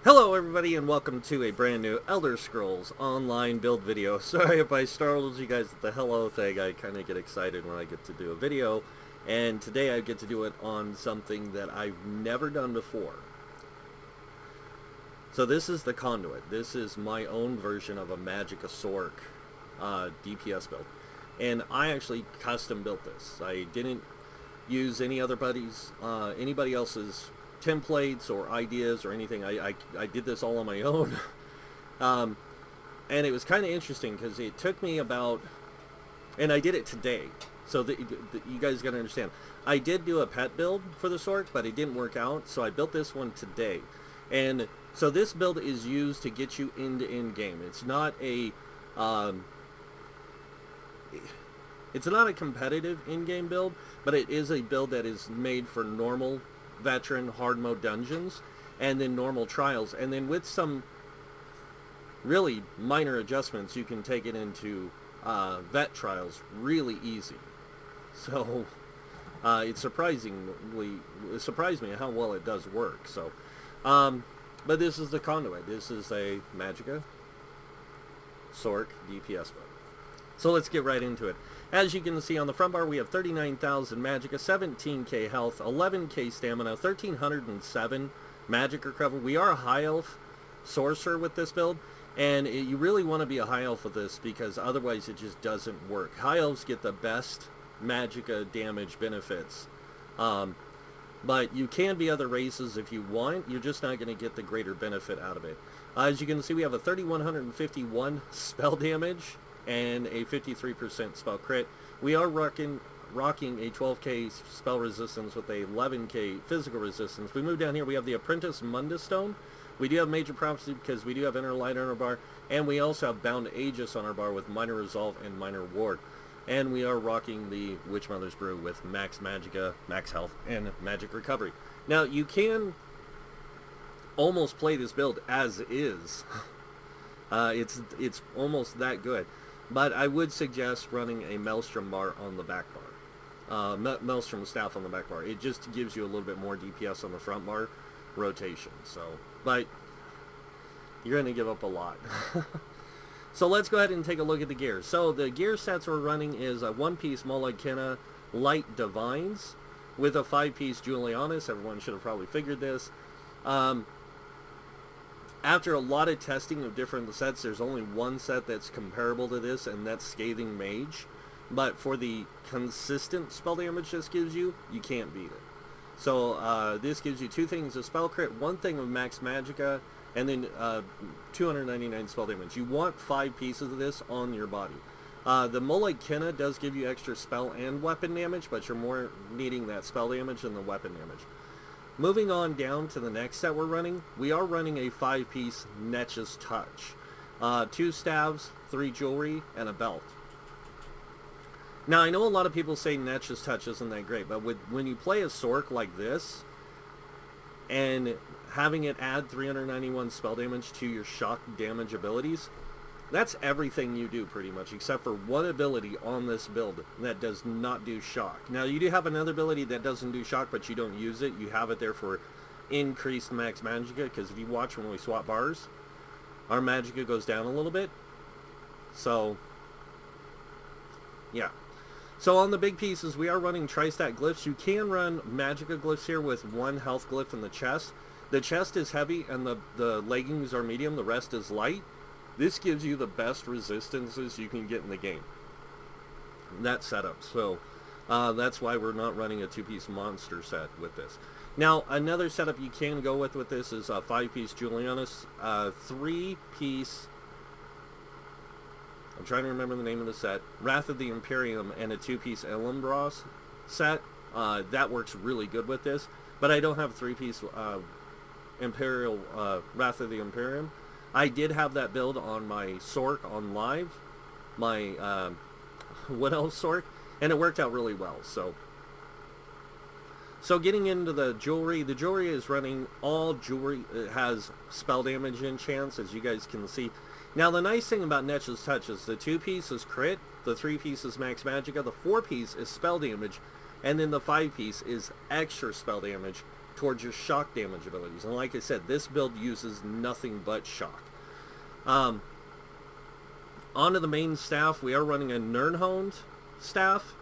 Hello everybody and welcome to a brand new Elder Scrolls Online build video. Sorry if I startled you guys with the hello thing. I kind of get excited when I get to do a video, and today I get to do it on something that I've never done before. So this is the Conduit. This is my own version of a Magicka Sorc DPS build, and I actually custom built this. I didn't use anybody else's templates or ideas or anything. I did this all on my own. And it was kind of interesting because it took me about, and I did it today, so that you guys got to understand, I did do a pet build for the Sorc, but it didn't work out, so I built this one today. And so this build is used to get you into in-game. It's not a competitive in-game build, but it is a build that is made for normal veteran hard mode dungeons and then normal trials, and then with some really minor adjustments you can take it into vet trials really easy. So it surprised me how well it does work. So but this is the Conduit. This is a Magicka Sorc DPS build. So let's get right into it. As you can see on the front bar, we have 39,000 Magicka, 17k health, 11k stamina, 1307 magic recovery. We are a high elf sorcerer with this build, and you really want to be a high elf with this because otherwise it just doesn't work. High elves get the best Magicka damage benefits, but you can be other races if you want. You're just not going to get the greater benefit out of it. As you can see, we have a 3151 spell damage and a 53% spell crit. We are rocking a 12k spell resistance with a 11k physical resistance. We move down here, we have the Apprentice Mundus Stone. We do have Major Prophecy because we do have Inner Light on our bar, and we also have Bound Aegis on our bar with Minor Resolve and Minor Ward. And we are rocking the Witch Mother's Brew with Max Magicka, Max Health, and Magic Recovery. Now, you can almost play this build as is. It's almost that good. But I would suggest running a Maelstrom bar on the back bar. Maelstrom staff on the back bar. It just gives you a little bit more DPS on the front bar rotation. So, but you're going to give up a lot. So let's go ahead and take a look at the gear. So the gear sets we're running is a 1-piece Molekina Light Divines with a 5-piece Julianus. Everyone should have probably figured this. After a lot of testing of different sets, there's only one set that's comparable to this, and that's Scathing Mage. But for the consistent spell damage this gives you, you can't beat it. So this gives you 2 things of spell crit, 1 thing of max magicka, and then 299 spell damage. You want 5 pieces of this on your body. The Molekina does give you extra spell and weapon damage, but you're more needing that spell damage than the weapon damage. Moving on down to the next set we're running, we are running a 5-piece Netch's Touch. 2 staves, 3 jewelry, and a belt. Now, I know a lot of people say Netch's Touch isn't that great, but when you play a Sorc like this, and having it add 391 spell damage to your shock damage abilities, that's everything you do pretty much, except for one ability on this build that does not do shock. Now, you do have another ability that doesn't do shock, but you don't use it. You have it there for increased max magicka, because if you watch when we swap bars, our magicka goes down a little bit. So, yeah. So on the big pieces, we are running tri-stat glyphs. You can run magicka glyphs here with 1 health glyph in the chest. The chest is heavy and the leggings are medium, the rest is light. This gives you the best resistances you can get in the game. That setup. So that's why we're not running a 2-piece monster set with this. Now, another setup you can go with this is a 5-piece Julianus, 3-piece, I'm trying to remember the name of the set, Wrath of the Imperium, and a 2-piece Elumbros set. That works really good with this. But I don't have 3-piece Imperial Wrath of the Imperium. I did have that build on my Sorc on live, my Wood Elf Sorc, and it worked out really well. So getting into the jewelry is running all jewelry. It has spell damage enchants, as you guys can see. Now, the nice thing about Netch's Touch is the 2-piece is crit, the 3-piece is max magicka, the 4-piece is spell damage, and then the 5-piece is extra spell damage towards your shock damage abilities. And like I said, this build uses nothing but shock. Onto the main staff, we are running a Nernhoned staff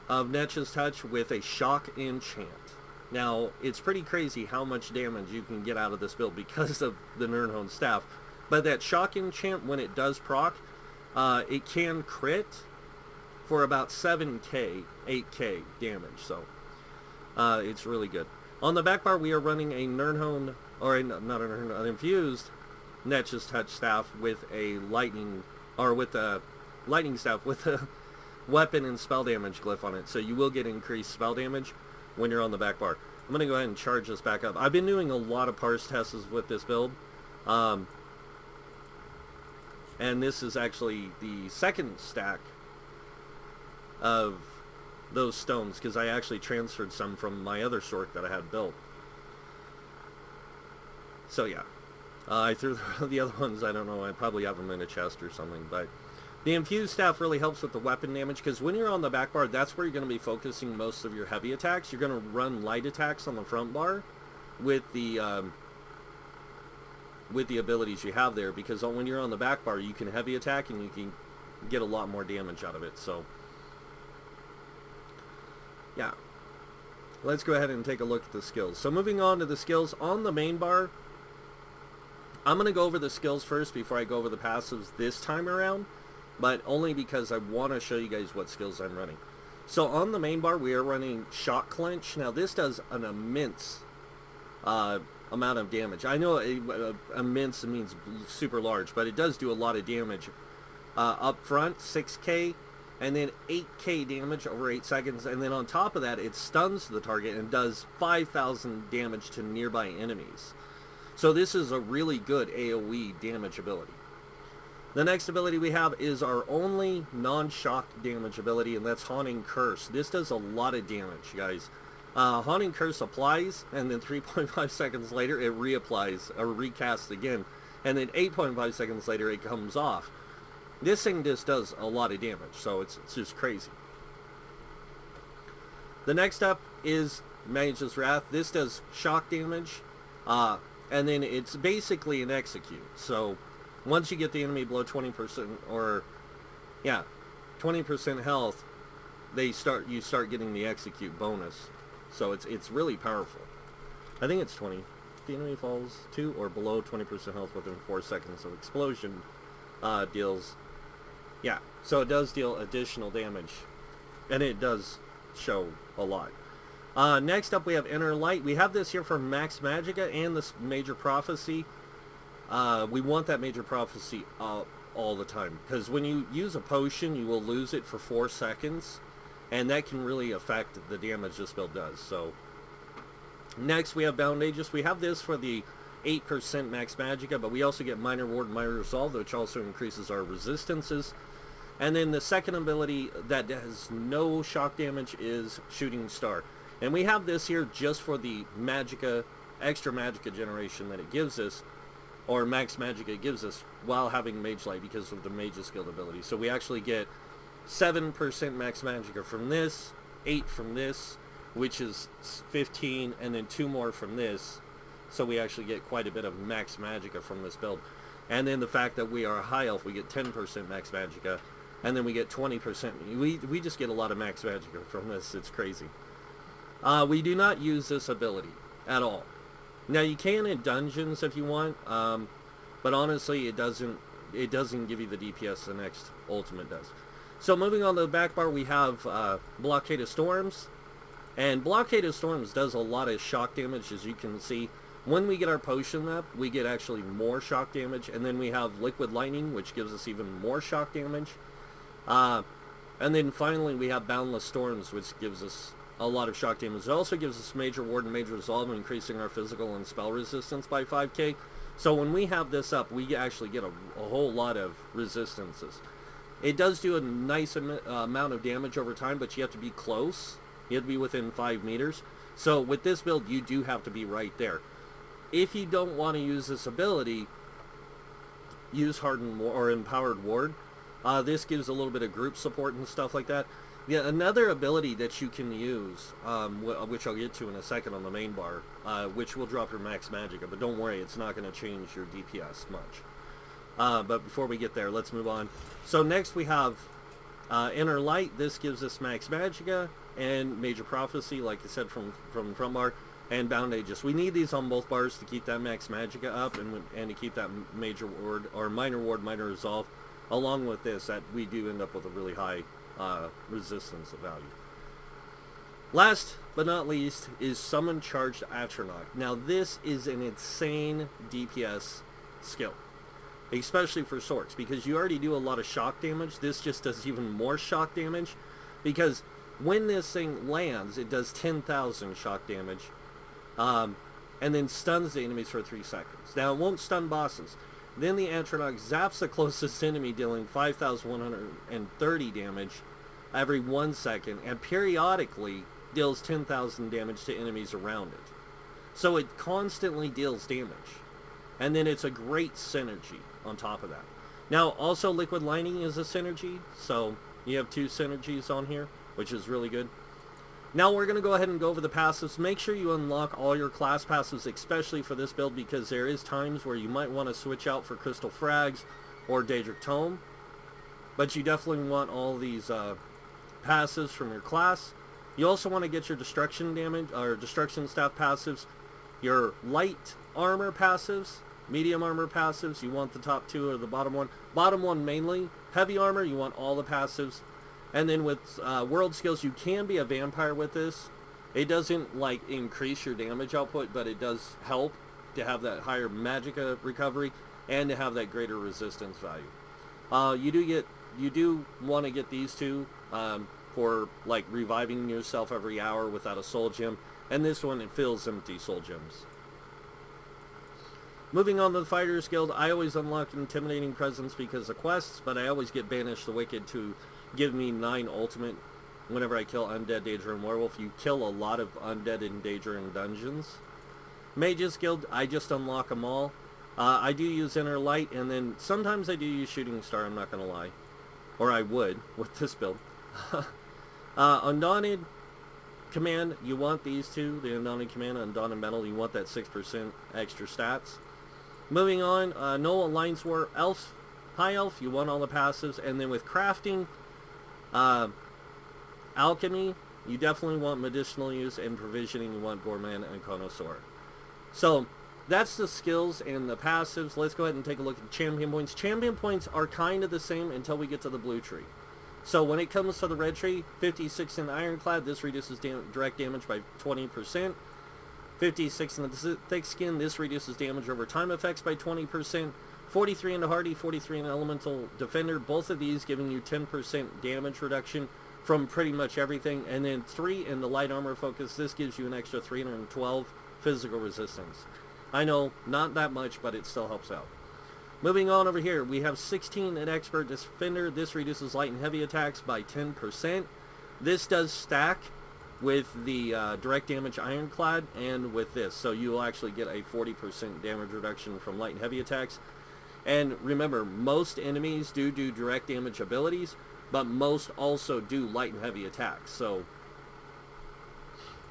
of Netch's Touch with a shock enchant. Now, it's pretty crazy how much damage you can get out of this build because of the Nernhoned staff. But that shock enchant, when it does proc, it can crit for about 7k, 8k damage. So, it's really good. On the back bar, we are running a Nernhoned, or not a Nernhoned, an infused Netch's Touch staff with a lightning, or with a lightning staff with a weapon and spell damage glyph on it. So you will get increased spell damage when you're on the back bar. I'm going to go ahead and charge this back up. I've been doing a lot of parse tests with this build. And this is actually the second stack of those stones, because I actually transferred some from my other sort that I had built. So yeah. I threw the other ones, I don't know, I probably have them in a chest or something, but the infused staff really helps with the weapon damage, because when you're on the back bar, that's where you're going to be focusing most of your heavy attacks. You're going to run light attacks on the front bar with the abilities you have there, because when you're on the back bar, you can heavy attack and you can get a lot more damage out of it. So yeah, let's go ahead and take a look at the skills. So moving on to the skills on the main bar, I'm going to go over the skills first before I go over the passives this time around, but only because I want to show you guys what skills I'm running. So on the main bar, we are running Shock Clench. Now this does an immense amount of damage. I know immense means super large, but it does do a lot of damage. Up front, 6k, and then 8k damage over 8 seconds, and then on top of that, it stuns the target and does 5,000 damage to nearby enemies. So this is a really good AoE damage ability. The next ability we have is our only non-shock damage ability, and that's Haunting Curse. This does a lot of damage, guys. Haunting Curse applies, and then 3.5 seconds later it reapplies, or recasts again, and then 8.5 seconds later it comes off. This thing just does a lot of damage, so it's just crazy. The next up is Mage's Wrath. This does shock damage, and then it's basically an execute. So once you get the enemy below 20%, or yeah, 20% health, you start getting the execute bonus. So it's really powerful. I think it's 20. The enemy falls to or below 20% health within 4 seconds of explosion, deals, yeah, so it does deal additional damage, and it does show a lot. Next up we have Inner Light. We have this here for Max Magicka and this Major Prophecy. We want that Major Prophecy all the time, because when you use a potion, you will lose it for 4 seconds, and that can really affect the damage this build does. So next we have Bound Aegis. We have this for the 8% Max Magicka, but we also get Minor Ward and Minor Resolve, which also increases our resistances. And then the second ability that has no shock damage is Shooting Star. And we have this here just for the Magicka, extra Magicka generation that it gives us, or Max Magicka it gives us, while having Mage Light because of the Mage's Guild ability. So we actually get 7% Max Magicka from this, 8 from this, which is 15, and then 2 more from this. So we actually get quite a bit of Max Magicka from this build. And then the fact that we are a high elf, we get 10% Max Magicka, and then we get 20%. We just get a lot of Max Magicka from this. It's crazy. We do not use this ability at all. Now you can in dungeons if you want, but honestly it doesn't give you the DPS the next ultimate does. So moving on to the back bar, we have Blockade of Storms, and Blockade of Storms does a lot of shock damage, as you can see. When we get our potion up, we get actually more shock damage, and then we have Liquid Lightning, which gives us even more shock damage. And then finally we have Boundless Storms, which gives us a lot of shock damage. It also gives us Major Ward and Major Resolve, increasing our physical and spell resistance by 5k. So when we have this up, we actually get a whole lot of resistances. It does do a nice amount of damage over time, but you have to be close. You have to be within 5 meters. So with this build, you do have to be right there. If you don't want to use this ability, use Hardened or Empowered Ward. This gives a little bit of group support and stuff like that. Yeah, another ability that you can use, which I'll get to in a second on the main bar, which will drop your max magicka, but don't worry, it's not going to change your DPS much. But before we get there, let's move on. So next we have Inner Light. This gives us max magicka and Major Prophecy, like I said from the front bar, and Bound Aegis. We need these on both bars to keep that max magicka up and to keep that major ward or minor ward, minor resolve. Along with this, that we do end up with a really high resistance of value. Last but not least is Summon Charged Atronach. Now this is an insane DPS skill, especially for Sorcs, because you already do a lot of shock damage. This just does even more shock damage, because when this thing lands, it does 10,000 shock damage, and then stuns the enemies for 3 seconds. Now it won't stun bosses. Then the Atronach zaps the closest enemy, dealing 5,130 damage every 1 second, and periodically deals 10,000 damage to enemies around it. So it constantly deals damage. And then it's a great synergy on top of that. Now, also Liquid Lightning is a synergy, so you have 2 synergies on here, which is really good. Now we're going to go ahead and go over the passives. Make sure you unlock all your class passives, especially for this build, because there is times where you might want to switch out for Crystal Frags or Daedric Tome. But you definitely want all these passives from your class. You also want to get your Destruction damage, or Destruction Staff passives, your Light Armor passives, Medium Armor passives. You want the top 2 or the bottom one. Bottom one mainly. Heavy Armor, you want all the passives. And then with world skills, you can be a vampire with this. It doesn't like increase your damage output, but it does help to have that higher magicka recovery and to have that greater resistance value. You do want to get these 2 for like reviving yourself every hour without a soul gem, and this one, it fills empty soul gems. Moving on to the Fighters Guild, I always unlock Intimidating Presence because of quests, but I always get Banish the Wicked to give me 9 ultimate whenever I kill Undead, Daedra, and Werewolf. You kill a lot of Undead and Daedra in dungeons. Mages Guild, I just unlock them all. I do use Inner Light, and then sometimes I do use Shooting Star, I'm not going to lie. Or I would, with this build. Undaunted Command, you want these 2. The Undaunted Command, Undaunted Metal, you want that 6% extra stats. Moving on, No Alliance War, Elf, High Elf, you want all the passives. And then with Crafting, Alchemy, you definitely want Medicinal use, and Provisioning, you want Gourmand and Connoisseur. So that's the skills and the passives. Let's go ahead and take a look at champion points. Champion points are kind of the same until we get to the blue tree. So when it comes to the red tree, 56 in the Ironclad, this reduces direct damage by 20%. 56 in the Thick Skin, this reduces damage over time effects by 20%. 43 in the Hardy, 43 in the Elemental Defender, both of these giving you 10% damage reduction from pretty much everything. And then 3 in the Light Armor Focus, this gives you an extra 312 physical resistance. I know, not that much, but it still helps out. Moving on over here, we have 16 in Expert Defender. This reduces light and heavy attacks by 10%. This does stack with the direct damage Ironclad and with this. So you will actually get a 40% damage reduction from light and heavy attacks. And remember, most enemies do direct damage abilities, but most also do light and heavy attacks. So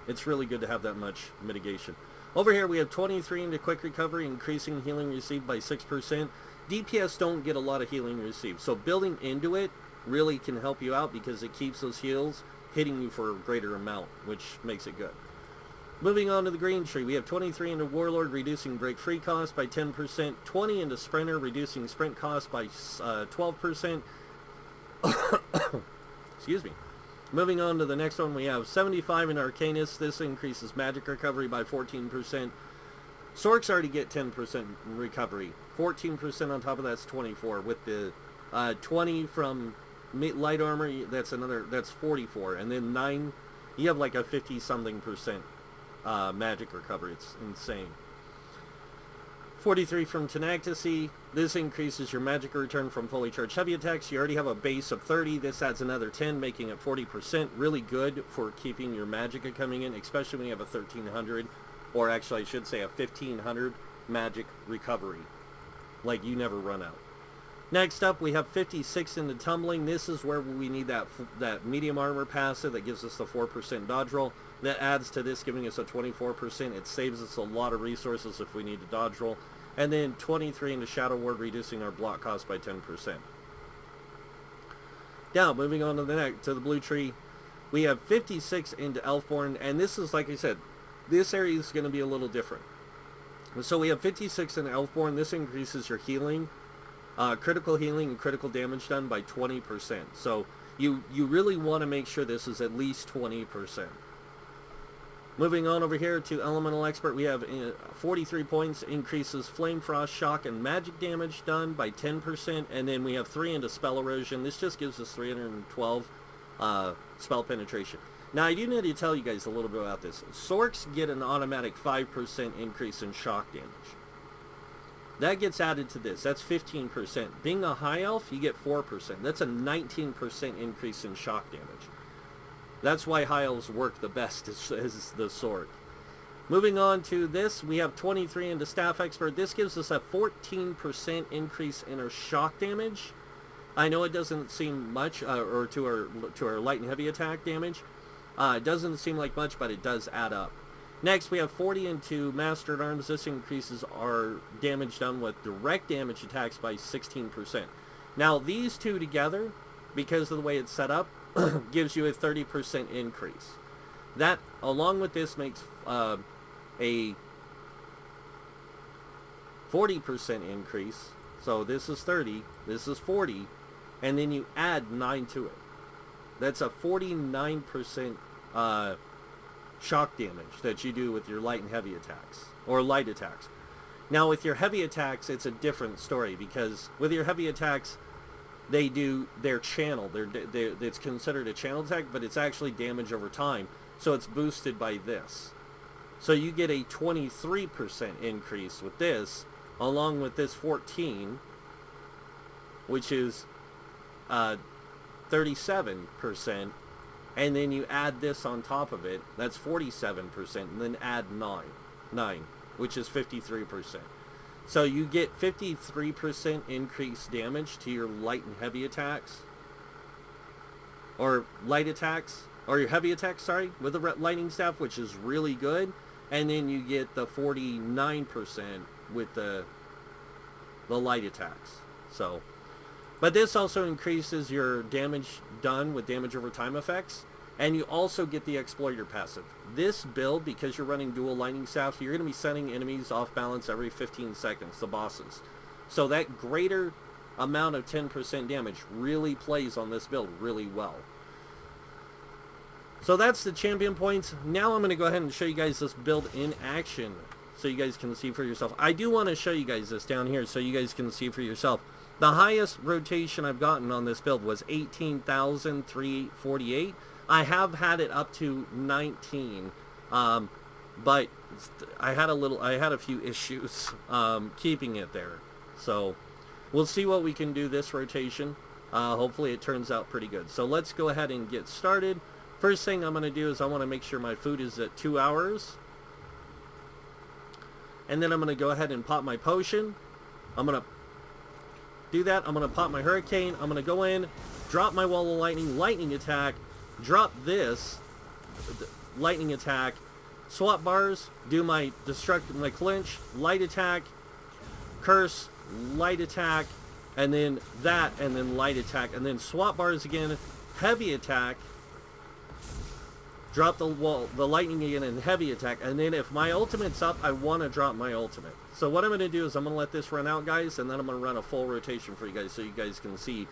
it's really good to have that much mitigation. Over here we have 23 into Quick Recovery, increasing healing received by 6%. DPS don't get a lot of healing received, so building into it really can help you out because it keeps those heals hitting you for a greater amount, which makes it good. Moving on to the green tree, we have 23 into Warlord, reducing break free cost by 10%. 20 into Sprinter, reducing sprint cost by 12%. Excuse me. Moving on to the next one, we have 75 in Arcanist. This increases magic recovery by 14%. Sorcs already get 10% recovery. 14% on top of that's 24. With the 20 from light armor, that's 44. And then 9, you have like a 50-something% magic recovery. It's insane. 43 from Tenacity. This increases your magic return from fully charged heavy attacks. You already have a base of 30. This adds another 10, making it 40%. Really good for keeping your magicka coming in, especially when you have a 1300, or actually I should say a 1500 magic recovery. Like, you never run out. Next up, we have 56 into tumbling. This is where we need that medium armor passive that gives us the 4% dodge roll. That adds to this, giving us a 24%. It saves us a lot of resources if we need to dodge roll. And then 23 into Shadow Ward, reducing our block cost by 10%. Now, moving on to the blue tree, we have 56 into Elfborn, and this is, like I said, this area is going to be a little different. So we have 56 in Elfborn. This increases your healing, critical healing and critical damage done by 20%. So you really want to make sure this is at least 20%. Moving on over here to Elemental Expert, we have 43 points, increases Flame Frost, Shock, and Magic damage done by 10%, and then we have 3 into Spell Erosion. This just gives us 312 spell penetration. Now, I do need to tell you guys a little bit about this. Sorcs get an automatic 5% increase in shock damage. That gets added to this. That's 15%. Being a High Elf, you get 4%. That's a 19% increase in shock damage. That's why High Elves work the best as the sword. Moving on to this, we have 23 into Staff Expert. This gives us a 14% increase in our shock damage. I know it doesn't seem much, or to our light and heavy attack damage. It doesn't seem like much, but it does add up. Next, we have 40 into Master at Arms. This increases our damage done with direct damage attacks by 16%. Now, these two together, because of the way it's set up, gives you a 30% increase. That, along with this, makes a 40% increase. So this is 30, this is 40, and then you add 9 to it. That's a 49% shock damage that you do with your light and heavy attacks, or light attacks. Now with your heavy attacks, it's a different story, because with your heavy attacks, they do their channel. It's considered a channel attack, but it's actually damage over time, so it's boosted by this. So you get a 23% increase with this, along with this 14, which is 37%, and then you add this on top of it, that's 47%, and then add 9, which is 53%. So you get 53% increased damage to your light and heavy attacks, or light attacks, or your heavy attacks, sorry, with the lightning staff, which is really good. And then you get the 49% with the light attacks. So, but this also increases your damage done with damage over time effects, and you also get the Exploiter passive. This build, because you're running dual lightning staff, you're going to be sending enemies off balance every 15 seconds, the bosses. So that greater amount of 10% damage really plays on this build really well. So that's the champion points. Now I'm going to go ahead and show you guys this build in action so you guys can see for yourself. I do want to show you guys this down here so you guys can see for yourself. The highest rotation I've gotten on this build was 18,348. I have had it up to 19, but I had a few issues keeping it there. So we'll see what we can do this rotation. Hopefully it turns out pretty good. So let's go ahead and get started. First thing I'm going to do is I want to make sure my food is at 2 hours. And then I'm going to go ahead and pop my potion. I'm going to do that. I'm going to pop my hurricane. I'm going to go in, drop my wall of lightning attack, drop this lightning attack, swap bars, do my my clinch, light attack, curse, light attack, and then that, and then light attack, and then swap bars again, heavy attack, drop the lightning again, and heavy attack. And then if my ultimate's up, I want to drop my ultimate. So what I'm going to do is I'm going to let this run out, guys, and then I'm going to run a full rotation for you guys so you guys can see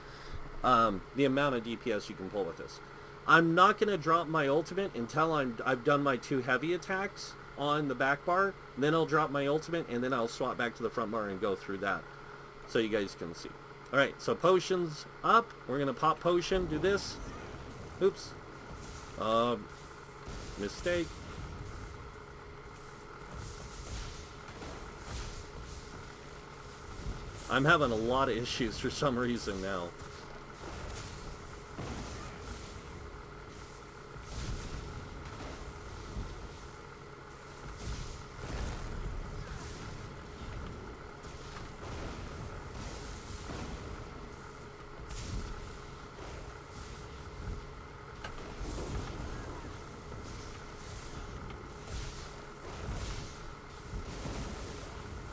the amount of DPS you can pull with this. I'm not going to drop my ultimate until I've done my 2 heavy attacks on the back bar. Then I'll drop my ultimate, and then I'll swap back to the front bar and go through that so you guys can see. Alright, so potions up. We're going to pop potion, do this. Oops. Mistake. I'm having a lot of issues for some reason now.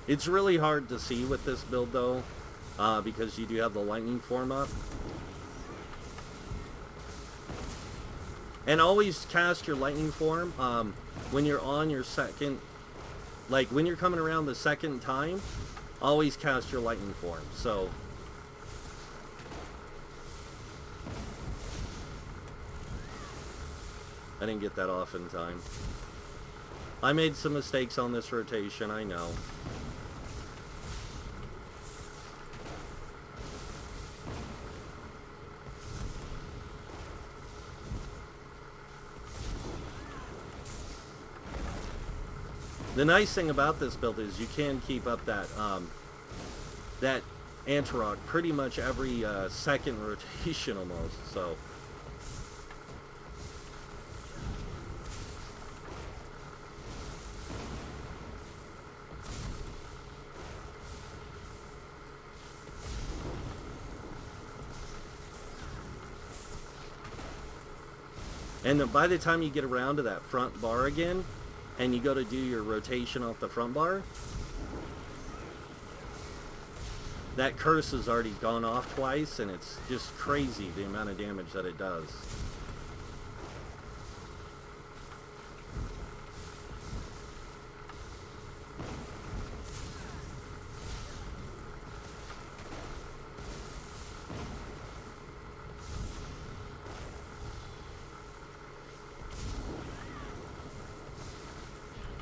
It's really hard to see with this build, though, because you do have the lightning form up. And always cast your lightning form when you're on your second, like when you're coming around the second time, always cast your lightning form. So I didn't get that off in time. I made some mistakes on this rotation, I know. The nice thing about this build is you can keep up that that anti-rock pretty much every second rotation almost, so. And by the time you get around to that front bar again, and you go to do your rotation off the front bar, that curse has already gone off twice, and it's just crazy the amount of damage that it does.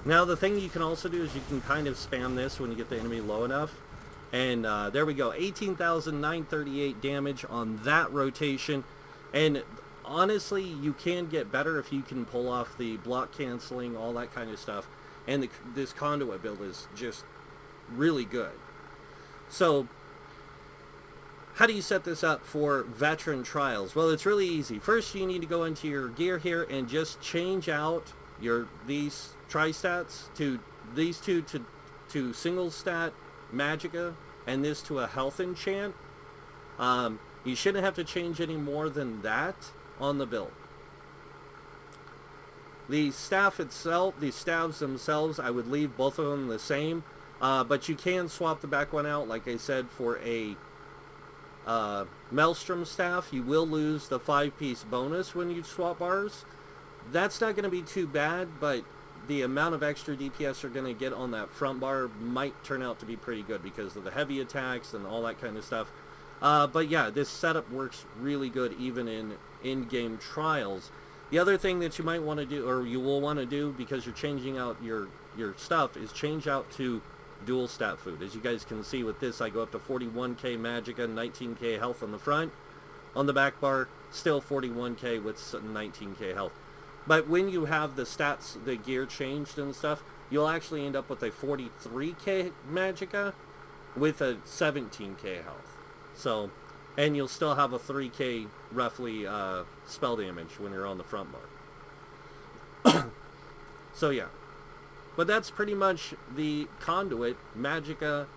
Now the thing you can also do is you can kind of spam this when you get the enemy low enough. And there we go, 18,938 damage on that rotation. And honestly, you can get better if you can pull off the block canceling, all that kind of stuff. And this Conduit build is just really good. So, how do you set this up for veteran trials? Well, it's really easy. First, you need to go into your gear here and just change out these tri-stats to these two to single stat magicka and this to a health enchant. You shouldn't have to change any more than that on the build. The staff itself, the staves themselves, I would leave both of them the same, but you can swap the back one out, like I said, for a Maelstrom staff. You will lose the 5-piece bonus when you swap bars. That's not going to be too bad, but the amount of extra DPS you're going to get on that front bar might turn out to be pretty good because of the heavy attacks and all that kind of stuff. But yeah, this setup works really good even in in-game trials. The other thing that you might want to do, or you will want to do because you're changing out your stuff, is change out to dual stat food. As you guys can see with this, I go up to 41k magicka, 19k health on the front. On the back bar, still 41k with 19k health. But when you have the stats, the gear changed and stuff, you'll actually end up with a 43k magicka with a 17k health. So, and you'll still have a 3k roughly spell damage when you're on the front bar. So yeah. But that's pretty much the Conduit magicka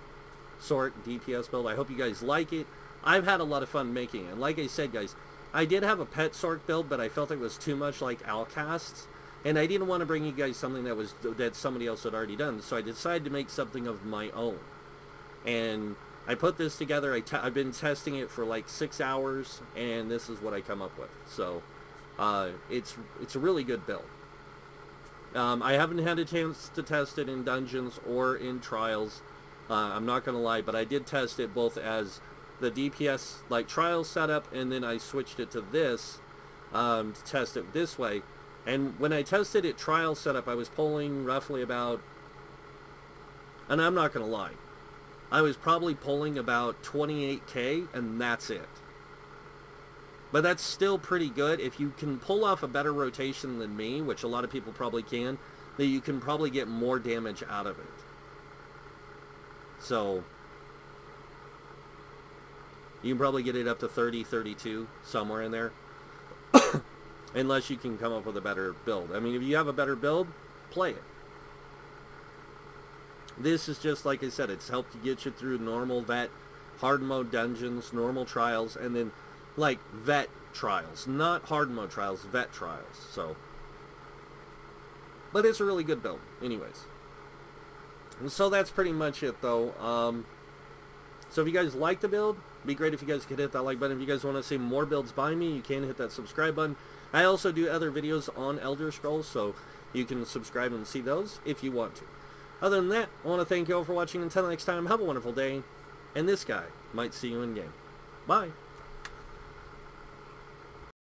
sort DPS build. I hope you guys like it. I've had a lot of fun making it. And like I said, guys, I did have a pet sort build, but I felt it was too much like Outcasts, and I didn't want to bring you guys something that somebody else had already done. So I decided to make something of my own, and I put this together. I've been testing it for like 6 hours, and this is what I come up with. So it's a really good build. I haven't had a chance to test it in dungeons or in trials. I'm not gonna lie, but I did test it both as the DPS like trial setup, and then I switched it to this to test it this way. And when I tested it trial setup, I was pulling roughly about, and I'm not gonna lie, I was probably pulling about 28k, and that's it. But that's still pretty good. If you can pull off a better rotation than me, which a lot of people probably can, then you can probably get more damage out of it. So you can probably get it up to 30, 32, somewhere in there. Unless you can come up with a better build. I mean, if you have a better build, play it. This is just, like I said, it's helped to get you through normal vet, hard mode dungeons, normal trials, and then, like, vet trials. Not hard mode trials, vet trials. So, but it's a really good build, anyways. And so that's pretty much it, though. So if you guys like the build, it'd be great if you guys could hit that like button. If you guys want to see more builds by me, you can hit that subscribe button. I also do other videos on Elder Scrolls, so you can subscribe and see those if you want to. Other than that, I want to thank you all for watching. Until next time, have a wonderful day, and this guy might see you in game. Bye.